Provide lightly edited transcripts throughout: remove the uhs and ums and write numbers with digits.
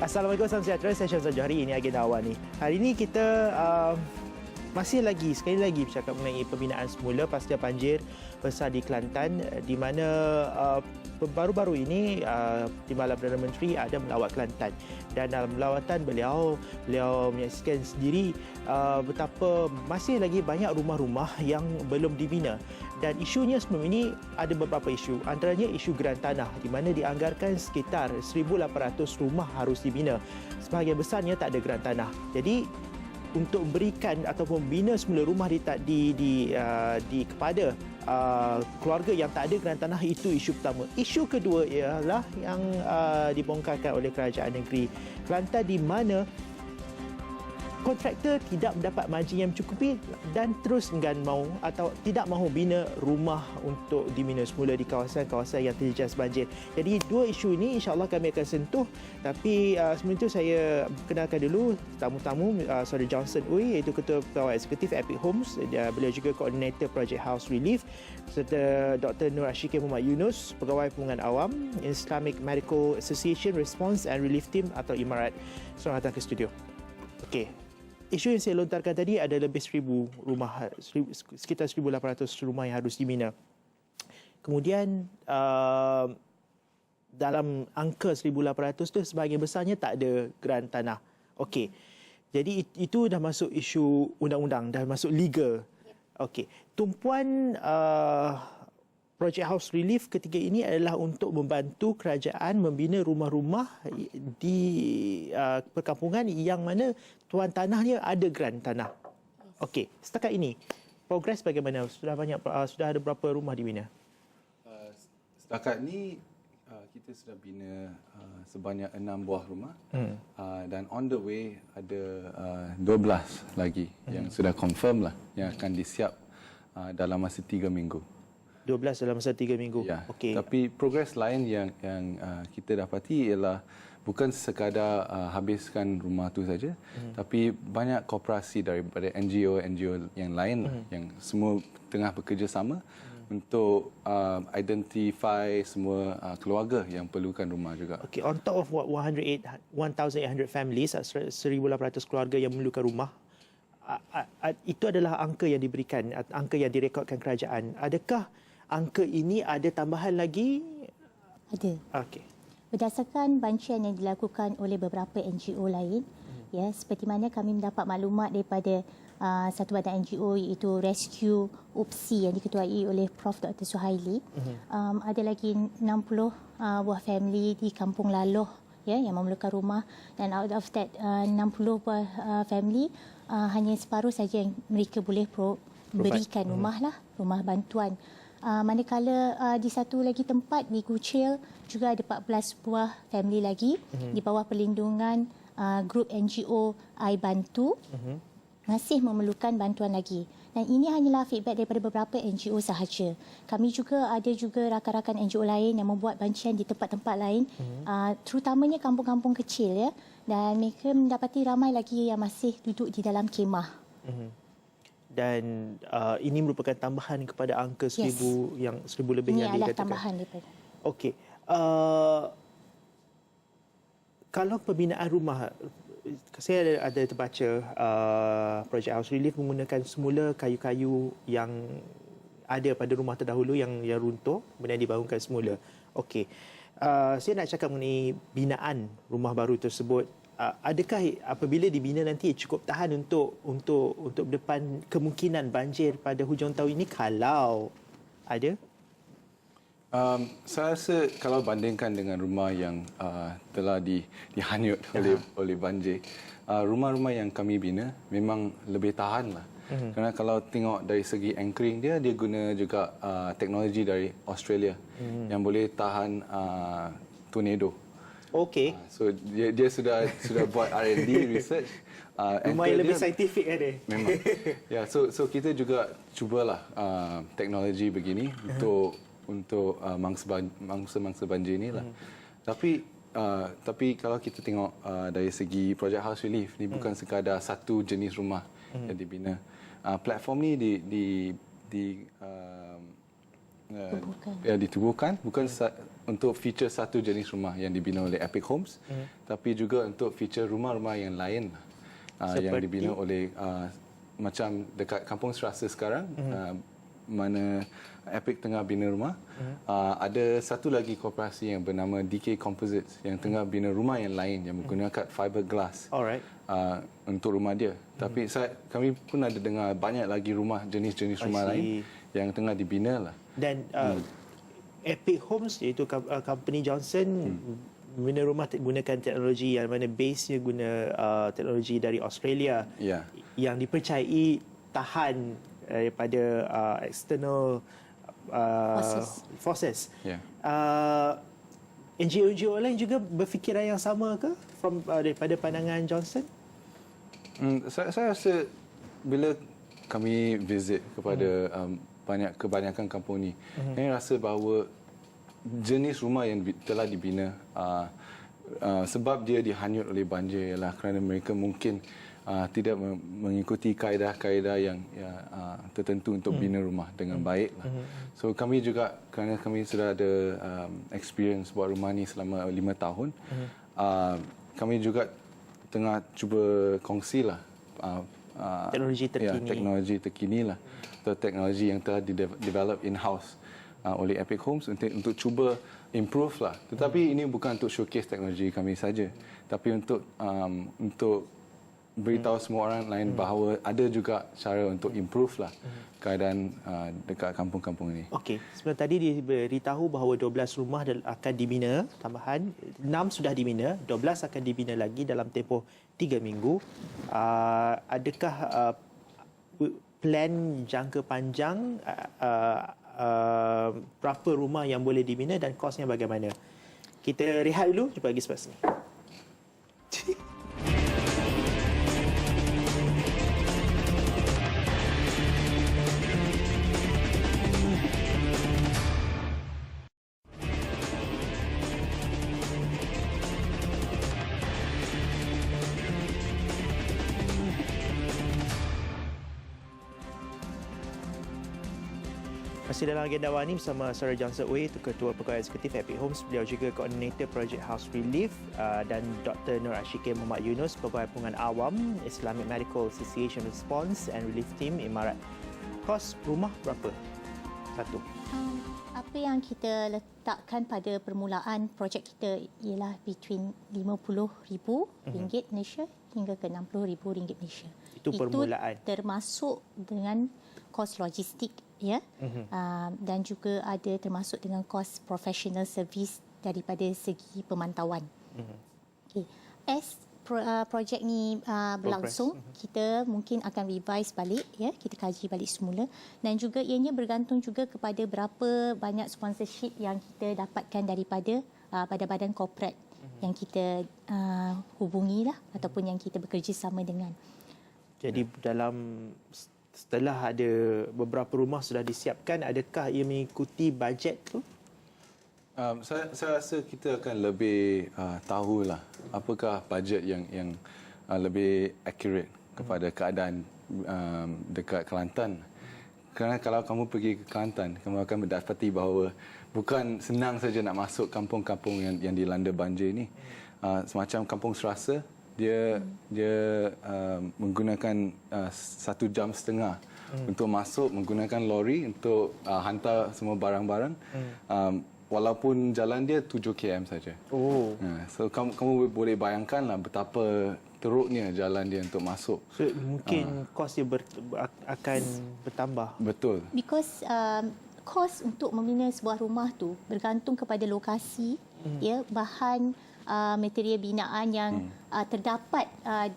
Assalamualaikum, salam sejahtera. Saya Syamsul Johari. Ini agenda awal ni. Hari ini kita sekali lagi bercakap mengenai pembinaan semula pasca banjir besar di Kelantan, di mana baru-baru ini Timbalan Perdana Menteri ada melawat Kelantan, dan dalam lawatan beliau menyaksikan sendiri betapa masih lagi banyak rumah-rumah yang belum dibina. Dan isunya sebelum ini ada beberapa isu, antaranya isu geran tanah, di mana dianggarkan sekitar 1,800 rumah harus dibina. Sebahagian besarnya tak ada geran tanah. Jadi untuk berikan ataupun bina semula rumah kepada keluarga yang tak ada geran tanah, itu isu pertama. Isu kedua ialah yang dibongkarkan oleh kerajaan negeri Kelantan, di mana kontraktor tidak mendapat margin yang mencukupi dan terus enggan mahu atau tidak mahu bina rumah untuk dibina semula di kawasan-kawasan yang terjejas banjir. Jadi dua isu ini insya-Allah kami akan sentuh, tapi sebelum itu saya kenalkan dulu tamu-tamu. Saudara Johnson Uy, iaitu Ketua Pegawai Eksekutif Epic Homes, beliau juga Koordinator Project House Relief, serta Dr. Nur Ashiki Muhammad Yunus, Pegawai Perhubungan Awam Islamic Medical Association Response and Relief Team atau IMARAT. Selamat datang ke studio. Okey. Isu yang saya lontarkan tadi ada lebih 1,000 rumah, sekitar 1,800 rumah yang harus dibina. Kemudian dalam angka 1,800 tu sebahagian besarnya tak ada geran tanah. Okey. Jadi itu dah masuk isu undang-undang, dah masuk legal. Okey. Tumpuan Project House Relief ketiga ini adalah untuk membantu kerajaan membina rumah-rumah di perkampungan yang mana tuan tanahnya ada geran tanah. Okey, setakat ini progres bagaimana? Sudah ada berapa rumah dibina? Setakat ini kita sudah bina sebanyak 6 buah rumah dan on the way ada 12 lagi yang sudah confirm lah, yang akan disiap dalam masa 3 minggu. 12 dalam masa 3 minggu. Ya, okey. tapi progres lain yang kita dapati ialah bukan sekadar habiskan rumah tu saja, tapi banyak kooperasi daripada NGO yang lain yang semua tengah bekerjasama untuk identify semua keluarga yang perlukan rumah juga. Okey, on top of 1,800 families, 1,800 keluarga yang memerlukan rumah, itu adalah angka yang diberikan, angka yang direkodkan kerajaan. Adakah angka ini ada tambahan lagi? Ada. Okey. Berdasarkan bancian yang dilakukan oleh beberapa NGO lain, ya, seperti mana kami mendapat maklumat daripada satu badan NGO iaitu Rescue UPSI yang diketuai oleh Prof. Dr. Suhaili, ada lagi 60 buah family di Kampung Laloh, ya, yang memerlukan rumah, dan out of that 60 buah family, hanya separuh saja yang mereka boleh berikan rumah lah, rumah bantuan. Manakala di satu lagi tempat di Kuchil juga ada 14 buah family lagi di bawah perlindungan grup NGO I Bantu, masih memerlukan bantuan lagi. Dan ini hanyalah feedback daripada beberapa NGO sahaja. Kami juga ada rakan-rakan NGO lain yang membuat bancian di tempat-tempat lain, terutamanya kampung-kampung kecil, ya, dan mereka mendapati ramai lagi yang masih duduk di dalam kemah. Dan ini merupakan tambahan kepada angka 1,000 yang 1,000 lebih ini yang adalah dikatakan. tambahan daripada. Okey. Kalau pembinaan rumah, saya ada terbaca Project House Relief menggunakan semula kayu-kayu yang ada pada rumah terdahulu yang runtuh, kemudian dibangunkan semula. Okey. Saya nak cakap mengenai binaan rumah baru tersebut. Adakah apabila dibina nanti cukup tahan untuk depan kemungkinan banjir pada hujung tahun ini, kalau ada? Saya rasa kalau bandingkan dengan rumah yang telah dihanyut oleh banjir, rumah-rumah yang kami bina memang lebih tahan lah. Kerana kalau tengok dari segi anchoring dia guna juga teknologi dari Australia yang boleh tahan tornado. Okey. So dia sudah buat R&D research. Lumayan lebih saintifik ada. Memang. Ya, so kita juga cubalah teknologi begini untuk mangsa banjir inilah. Tapi kalau kita tengok dari segi Project House Relief ni bukan sekadar satu jenis rumah yang dibina. Platform ni ditubuhkan bukan untuk feature satu jenis rumah yang dibina oleh Epic Homes, tapi juga untuk feature rumah-rumah yang lain yang dibina oleh macam dekat Kampung Serasa sekarang, mana Epic tengah bina rumah. Ada satu lagi koperasi yang bernama DK Composites yang tengah bina rumah yang lain yang menggunakan fiberglass untuk rumah dia. Tapi kami pun ada dengar banyak lagi jenis-jenis rumah lain yang tengah dibina lah. Dan Epic Homes iaitu company Johnson bina rumah gunakan teknologi yang mana base-nya guna teknologi dari Australia yang dipercayai tahan daripada external forces. NGO lain juga berfikiran yang sama ke daripada pandangan Johnson? Saya rasa bila kami visit kepada kebanyakan kampung ni, kami rasa bahawa jenis rumah yang telah dibina sebab dia dihanyut oleh banjir ialah kerana mereka mungkin tidak mengikuti kaedah-kaedah yang tertentu untuk bina rumah dengan baik lah. So kami juga, kerana kami sudah ada experience buat rumah ni selama 5 tahun, kami juga tengah cuba kongsilah teknologi terkini lah, atau teknologi yang telah develop in-house oleh Epic Homes untuk cuba improve lah. Tetapi ini bukan untuk showcase teknologi kami saja, tapi untuk beritahu semua orang lain bahawa ada juga cara untuk improve lah keadaan dekat kampung-kampung ini. Okey, sebenarnya tadi diberitahu bahawa 12 rumah akan dibina tambahan, 6 sudah dibina, 12 akan dibina lagi dalam tempoh 3 minggu. Adakah plan jangka panjang berapa rumah yang boleh dibina dan kosnya bagaimana? Kita rehat dulu, jumpa lagi selepas ini. Masih dalam agenda awal ini bersama Sarah Johnson Ooi, Ketua Pegawai Eksekutif Epic Homes. Beliau juga Koordinator Project House Relief, dan Dr. Nur Ashikir Muhammad Yunus, Pegawai Pengurusan Awam Islamic Medical Association Response and Relief Team Emirat. Kos rumah berapa? Satu. Apa yang kita letakkan pada permulaan projek kita ialah between RM50,000 Malaysia hingga ke RM60,000 Malaysia. Itu permulaan. Itu termasuk dengan kos logistik, ya, dan juga ada termasuk dengan kos professional service daripada segi pemantauan. Okay. As projek ni berlangsung, kita mungkin akan revise balik, ya, kita kaji balik semula, dan juga ianya bergantung juga kepada berapa banyak sponsorship yang kita dapatkan daripada badan-badan korporat yang kita hubungi lah, ataupun yang kita bekerjasama dengan. Jadi setelah ada beberapa rumah sudah disiapkan, adakah ia mengikuti bajet tu? Saya rasa kita akan lebih tahulah apakah bajet yang lebih accurate kepada keadaan dekat Kelantan. Kerana kalau kamu pergi ke Kelantan, kamu akan mendapati bahawa bukan senang saja nak masuk kampung-kampung yang dilanda banjir ini. Semacam Kampung Serasa, dia menggunakan 1.5 jam untuk masuk, menggunakan lori untuk hantar semua barang-barang, walaupun jalan dia 7 km saja. So kamu boleh bayangkanlah betapa teruknya jalan dia untuk masuk. So mungkin kos dia akan bertambah. Betul. Because kos untuk membina sebuah rumah tu bergantung kepada lokasi, ya, bahan material binaan yang terdapat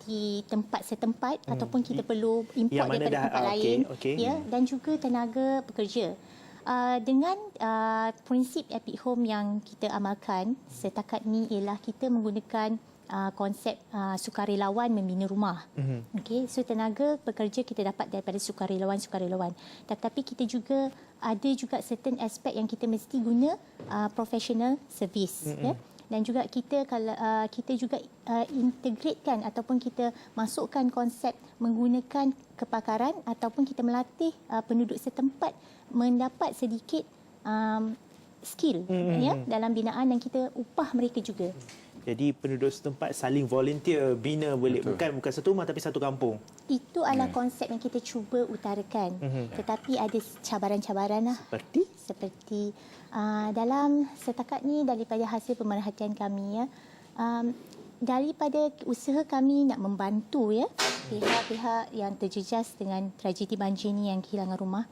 di tempat setempat, ataupun kita perlu import daripada tempat lain, ya, dan juga tenaga pekerja. Dengan prinsip Epic Home yang kita amalkan setakat ni ialah kita menggunakan konsep sukarelawan membina rumah. Okey, so tenaga pekerja kita dapat daripada sukarelawan. Tetapi kita juga ada certain aspek yang kita mesti guna professional service, ya. Dan juga kita juga integratekan ataupun kita masukkan konsep menggunakan kepakaran ataupun kita melatih penduduk setempat mendapat sedikit skill ya dalam binaan dan kita upah mereka juga. Jadi penduduk setempat saling volunteer bina boleh bukan satu rumah tapi satu kampung. Itu adalah konsep yang kita cuba utarakan. Tetapi ada cabaran-cabaran lah. Seperti dalam setakat ni daripada hasil pemerhatian kami ya, daripada usaha kami nak membantu ya pihak-pihak yang terjejas dengan tragedi banjir ni yang kehilangan rumah.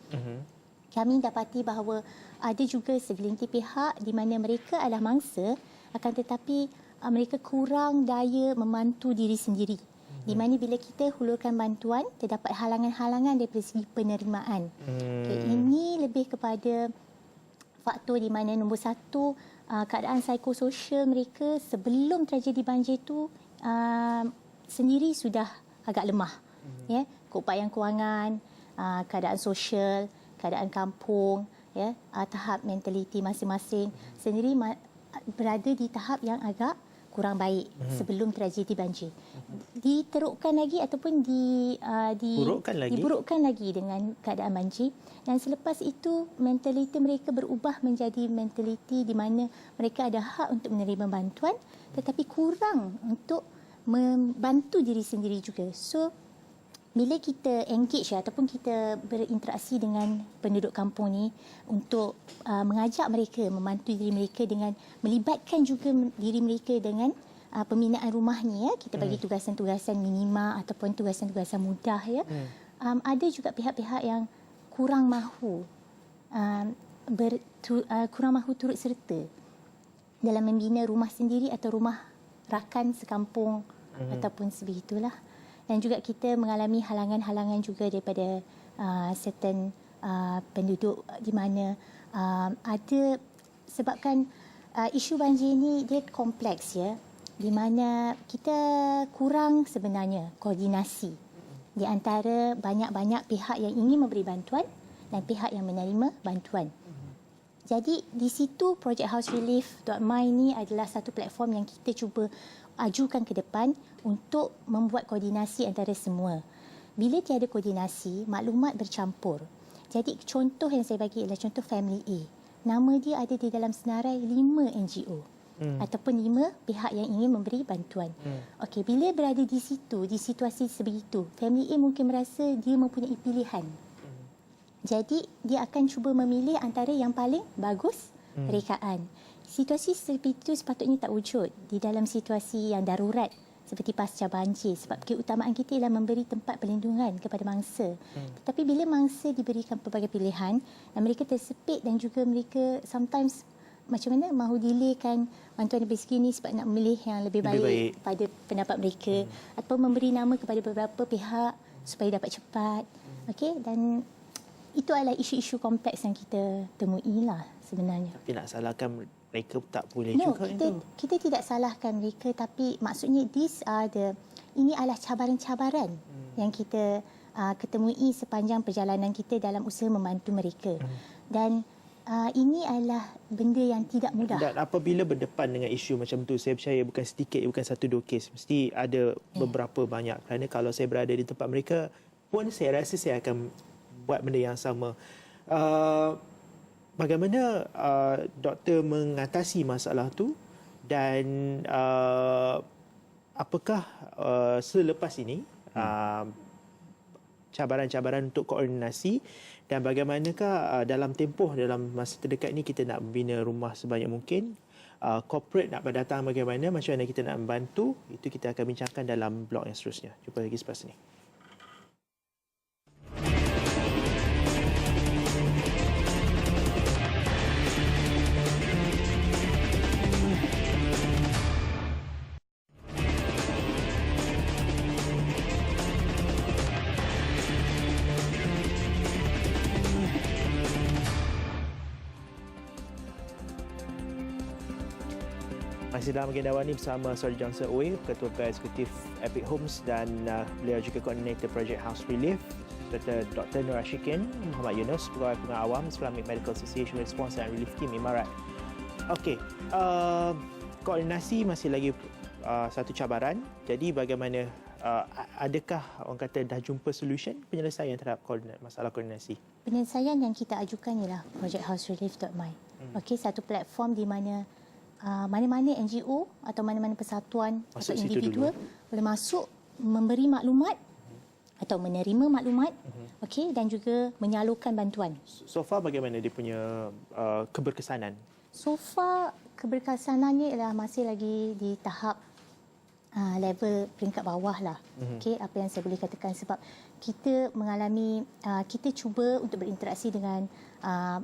Kami dapati bahawa ada juga segelintir pihak di mana mereka adalah mangsa akan tetapi mereka kurang daya membantu diri sendiri. Di mana bila kita hulurkan bantuan, terdapat halangan-halangan daripada segi penerimaan. Okay, ini lebih kepada faktor di mana nombor satu, keadaan psikososial mereka sebelum tragedi banjir itu sendiri sudah agak lemah. Ya, keupayaan kewangan, keadaan sosial, keadaan kampung, ya, tahap mentaliti masing-masing sendiri berada di tahap yang agak kurang baik sebelum tragedi banjir. Diterukkan lagi ataupun diburukkan lagi dengan keadaan banjir, dan selepas itu mentaliti mereka berubah menjadi mentaliti di mana mereka ada hak untuk menerima bantuan tetapi kurang untuk membantu diri sendiri juga. So bila kita engage ataupun kita berinteraksi dengan penduduk kampung ni untuk mengajak mereka membantu diri mereka dengan melibatkan juga diri mereka dengan pembinaan rumah ni ya, kita bagi tugasan-tugasan minima ataupun tugasan-tugasan mudah ya. Ada juga pihak-pihak yang kurang mahu turut serta dalam membina rumah sendiri atau rumah rakan sekampung ataupun sebegitulah. Dan juga kita mengalami halangan-halangan juga daripada certain penduduk di mana ada sebabkan isu banjir ini dia kompleks ya, di mana kita kurang sebenarnya koordinasi di antara banyak-banyak pihak yang ingin memberi bantuan dan pihak yang menerima bantuan. Jadi di situ Project House Relief.my ini adalah satu platform yang kita cuba ajukan ke depan untuk membuat koordinasi antara semua. Bila tiada koordinasi, maklumat bercampur. Jadi contoh yang saya bagi adalah contoh Family A. Nama dia ada di dalam senarai 5 NGO ataupun 5 pihak yang ingin memberi bantuan. Okey, bila berada di situ, di situasi sebegitu, Family A mungkin merasa dia mempunyai pilihan. Jadi dia akan cuba memilih antara yang paling bagus rekaan. Situasi seperti itu sepatutnya tak wujud di dalam situasi yang darurat seperti pasca banjir, sebab keutamaan kita ialah memberi tempat perlindungan kepada mangsa. Tetapi bila mangsa diberikan pelbagai pilihan dan mereka tersepit dan juga mereka sometimes macam mana mahu delaykan bantuan lebih segini sebab nak memilih yang lebih baik pada pendapat mereka atau memberi nama kepada beberapa pihak supaya dapat cepat. Okey, dan itu adalah isu-isu kompleks yang kita temui lah sebenarnya. Tapi nak salahkan mereka tak boleh juga itu. Kita tidak salahkan mereka, tapi maksudnya ini adalah cabaran-cabaran yang kita ketemui sepanjang perjalanan kita dalam usaha membantu mereka. Dan ini adalah benda yang tidak mudah. Dan apabila berdepan dengan isu macam tu, saya percaya bukan sedikit, bukan satu dua kes, mesti ada beberapa banyak. Kerana kalau saya berada di tempat mereka pun saya rasa saya akan buat benda yang sama. Bagaimana doktor mengatasi masalah tu dan apakah selepas ini cabaran-cabaran untuk koordinasi dan bagaimanakah dalam masa terdekat ini kita nak membina rumah sebanyak mungkin, corporate nak berdatang bagaimana, macam mana kita nak membantu, itu kita akan bincangkan dalam blog yang seterusnya. Jumpa lagi selepas ini. Masih dalam agenda awal ini bersama Sir Johnson Ooi, Ketua Pegawai Eksekutif Epic Homes, dan beliau juga Koordinator Project House Relief, serta Dr. Nur Ashikin, Muhammad Yunus, Pegawai Pengawam Islamic Medical Association Response and Relief Team Imarat. Okey, koordinasi masih lagi satu cabaran. Jadi bagaimana, adakah orang kata dah jumpa solution penyelesaian terhadap masalah koordinasi? Penyelesaian yang kita ajukan ialah Project House Relief.my. Okey, satu platform di mana mana-mana NGO atau mana-mana persatuan Masuk atau situ individu boleh masuk, memberi maklumat atau menerima maklumat, okey, dan juga menyalurkan bantuan. So far bagaimana dia punya keberkesanan? So far keberkesanannya ialah masih lagi di tahap level peringkat bawah lah. Okey, apa yang saya boleh katakan, sebab kita mengalami, kita cuba untuk berinteraksi dengan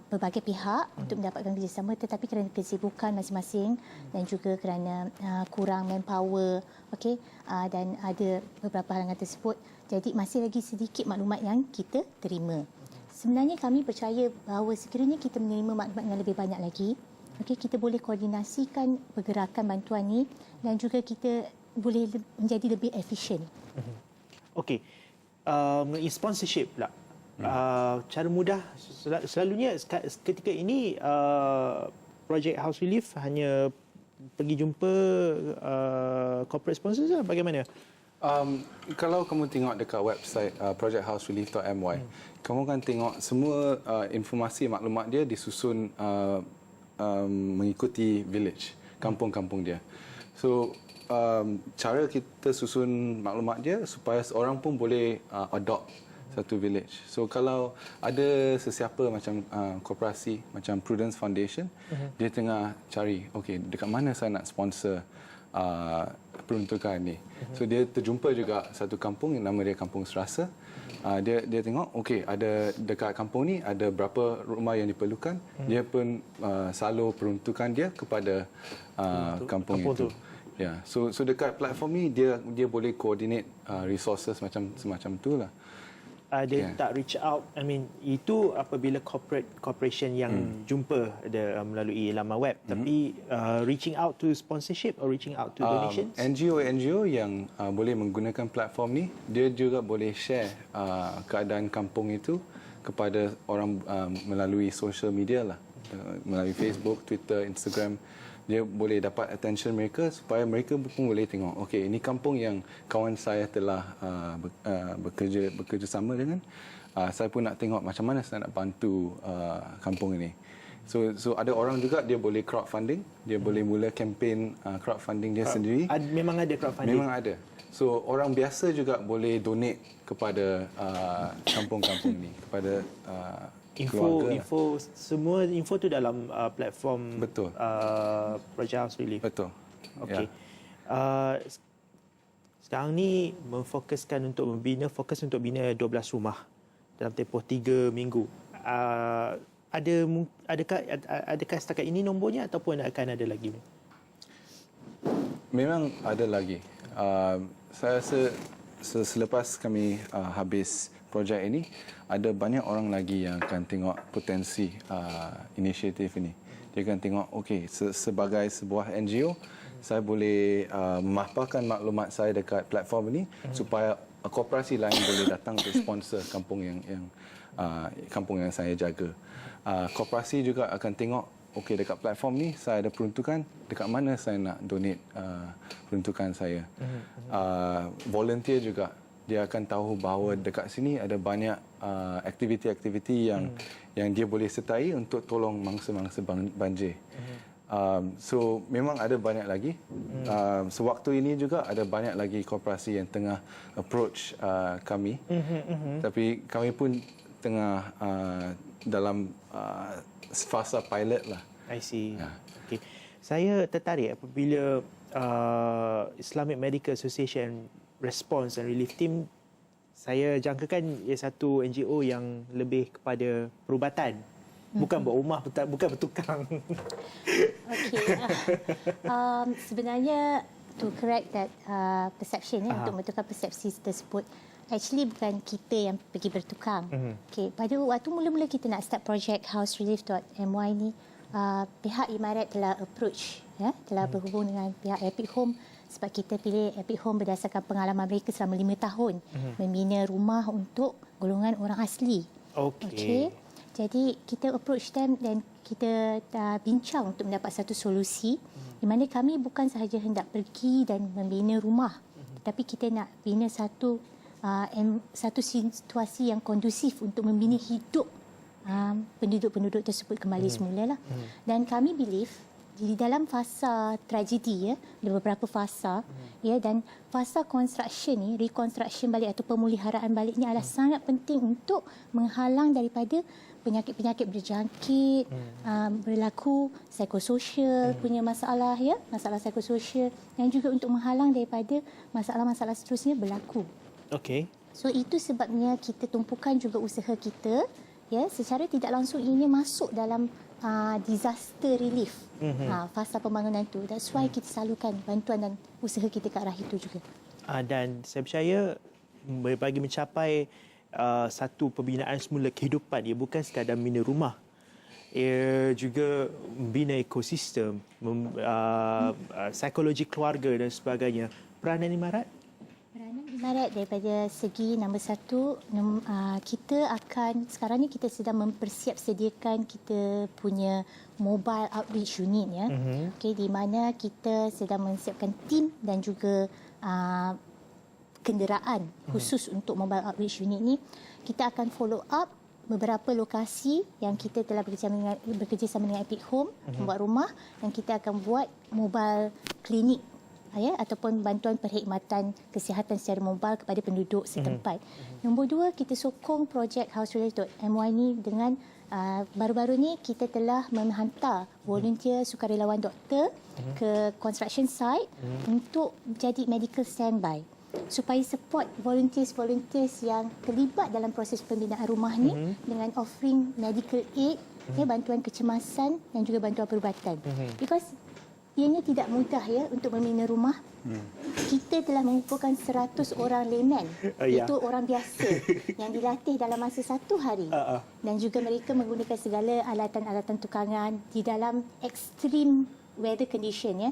berbagai pihak untuk mendapatkan kerjasama, tetapi kerana kesibukan masing-masing dan juga kerana kurang manpower, okey, dan ada beberapa halangan tersebut, jadi masih lagi sedikit maklumat yang kita terima. Sebenarnya kami percaya bahawa sekiranya kita menerima maklumat yang lebih banyak lagi, okey, kita boleh koordinasikan pergerakan bantuan ni dan juga kita boleh menjadi lebih efisien. Okey, sponsorship pula. Cara mudah, selalunya ketika ini Project House Relief hanya pergi jumpa corporate sponsors lah, bagaimana? Kalau kamu tengok dekat website projecthouserelief.my, kamu kan tengok semua informasi maklumat dia disusun mengikuti village, kampung-kampung dia. So cara kita susun maklumat dia supaya seorang pun boleh adopt satu village. So kalau ada sesiapa macam koperasi macam Prudence Foundation, dia tengah cari, okey, dekat mana saya nak sponsor peruntukan ni. So dia terjumpa juga satu kampung yang nama dia Kampung Serasa. Dia tengok, okey, ada dekat kampung ni ada berapa rumah yang diperlukan. Dia pun salur peruntukan dia kepada kampung itu. Ya, so dekat platform ni dia boleh coordinate resources semacam tu lah. Dia tak reach out, I mean, itu apabila corporation yang jumpa dia melalui laman web, tapi reaching out to sponsorship or reaching out to donations? NGO yang boleh menggunakan platform ni, dia juga boleh share keadaan kampung itu kepada orang melalui social media lah, melalui Facebook, Twitter, Instagram. Dia boleh dapat attention mereka supaya mereka pun boleh tengok, okey, ini kampung yang kawan saya telah bekerjasama dengan. Saya pun nak tengok macam mana saya nak bantu kampung ini. So ada orang juga dia boleh crowdfunding, dia boleh mula kempen crowdfunding dia sendiri. Memang ada crowdfunding? Memang ada. So orang biasa juga boleh donate kepada kampung-kampung ni, kepada semua info tu dalam platform. Betul. Project House Relief. Betul. Okey. Sekarang ni memfokuskan untuk fokus untuk bina 12 rumah dalam tempoh 3 minggu. Adakah setakat ini nombornya ataupun akan ada lagi? Memang ada lagi. Saya rasa selepas kami habis projek ini, ada banyak orang lagi yang akan tengok potensi inisiatif ini. Dia akan tengok, okey, sebagai sebuah NGO, saya boleh memaparkan maklumat saya dekat platform ini supaya koperasi lain boleh datang untuk sponsor kampung yang saya jaga. Koperasi juga akan tengok, okey, dekat platform ni saya ada peruntukan, dekat mana saya nak donate peruntukan saya. Volunteer juga, dia akan tahu bahawa dekat sini ada banyak aktiviti-aktiviti yang dia boleh sertai untuk tolong mangsa-mangsa banjir. So memang ada banyak lagi. Sewaktu ini juga ada banyak lagi koperasi yang tengah approach kami. Tapi kami pun tengah dalam fasa pilot lah. I see. Okay. Saya tertarik apabila Islamic Medical Association Response and Relief Team, saya jangkakan ia satu NGO yang lebih kepada perubatan. Bukan buat rumah, bukan bertukang. Okey. Sebenarnya to correct that perception untuk membentukkan persepsi tersebut, actually bukan kita yang pergi bertukang. Okey, pada waktu mula-mula kita nak start project houserelief.my ni, pihak Imarat telah approach, telah berhubung dengan pihak Epic Home, sebab kita pilih Epic Home berdasarkan pengalaman mereka selama 5 tahun membina rumah untuk golongan orang asli. Okey. Jadi kita approach them dan kita bincang untuk mendapat satu solusi di mana kami bukan sahaja hendak pergi dan membina rumah, tetapi kita nak bina satu situasi yang kondusif untuk membina hidup penduduk-penduduk tersebut kembali semula lah. Dan kami believe di dalam fasa tragedi, ada beberapa fasa, dan fasa construction ni, reconstruction balik atau pemuliharaan balik ni adalah sangat penting untuk menghalang daripada penyakit-penyakit berjangkit, berlaku psikososial punya masalah, masalah psikososial, dan juga untuk menghalang daripada masalah-masalah seterusnya berlaku. Okey. So itu sebabnya kita tumpukan juga usaha kita, secara tidak langsung ini masuk dalam disaster relief, fasa pembangunan tu. That's why kita salurkan bantuan dan usaha kita ke arah itu juga. Dan saya percaya bagi mencapai satu pembinaan semula kehidupan, ia bukan sekadar membina rumah, ia juga membina ekosistem, psikologi keluarga dan sebagainya. Peranan Imarat? Peranan Imarat daripada segi nombor satu, kita akan, sekarang ni kita sedang mempersiap sediakan kita punya mobile outreach unit, okay, di mana kita sedang menyiapkan tim dan juga kenderaan khusus untuk mobile outreach unit ni. Kita akan follow up beberapa lokasi yang kita telah bekerjasama dengan Epic Home, membuat rumah, dan kita akan buat mobile klinik ataupun bantuan perkhidmatan kesihatan secara mobile kepada penduduk setempat. Nombor dua, kita sokong projek housereality.my ni dengan baru-baru ni kita telah menghantar volunteer sukarelawan doktor ke construction site untuk jadi medical standby, supaya support volunteers yang terlibat dalam proses pembinaan rumah ni dengan offering medical aid, bantuan kecemasan dan juga bantuan perubatan. Because ianya tidak mudah untuk membina rumah. Kita telah mengumpulkan 100 orang layman, itu orang biasa yang dilatih dalam masa 1 hari. Dan juga mereka menggunakan segala alatan-alatan tukangan di dalam extreme weather condition,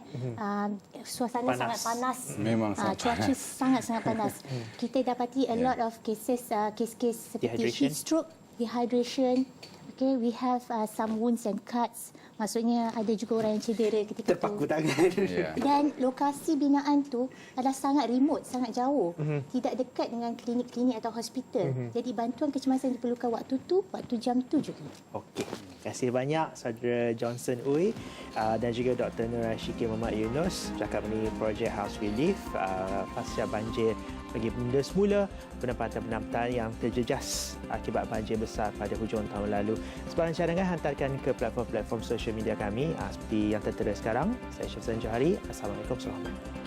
suasana panas. Sangat panas. Memang cuaca sangat-sangat panas. Kita dapati a lot of cases, kes-kes seperti heat stroke, dehydration. Okay, we have some wounds and cuts. Maksudnya ada juga orang yang cedera ketika Terpaku itu. tangan. Dan lokasi binaan tu adalah sangat remote, sangat jauh. Tidak dekat dengan klinik-klinik atau hospital. Jadi bantuan kecemasan diperlukan waktu jam tu juga. Okey. Terima kasih banyak Saudara Johnson Uy dan juga Dr. Nur Ashiki Muhammad Yunus bercakap mengenai projek House Relief pasca banjir bagi penunda semula penempatan-penempatan yang terjejas akibat banjir besar pada hujung tahun lalu. Sebarang cadangan hantarkan ke platform-platform sosial media kami seperti yang tertera sekarang. Saya Syafzan Johari. Assalamualaikum warahmatullahi wabarakatuh.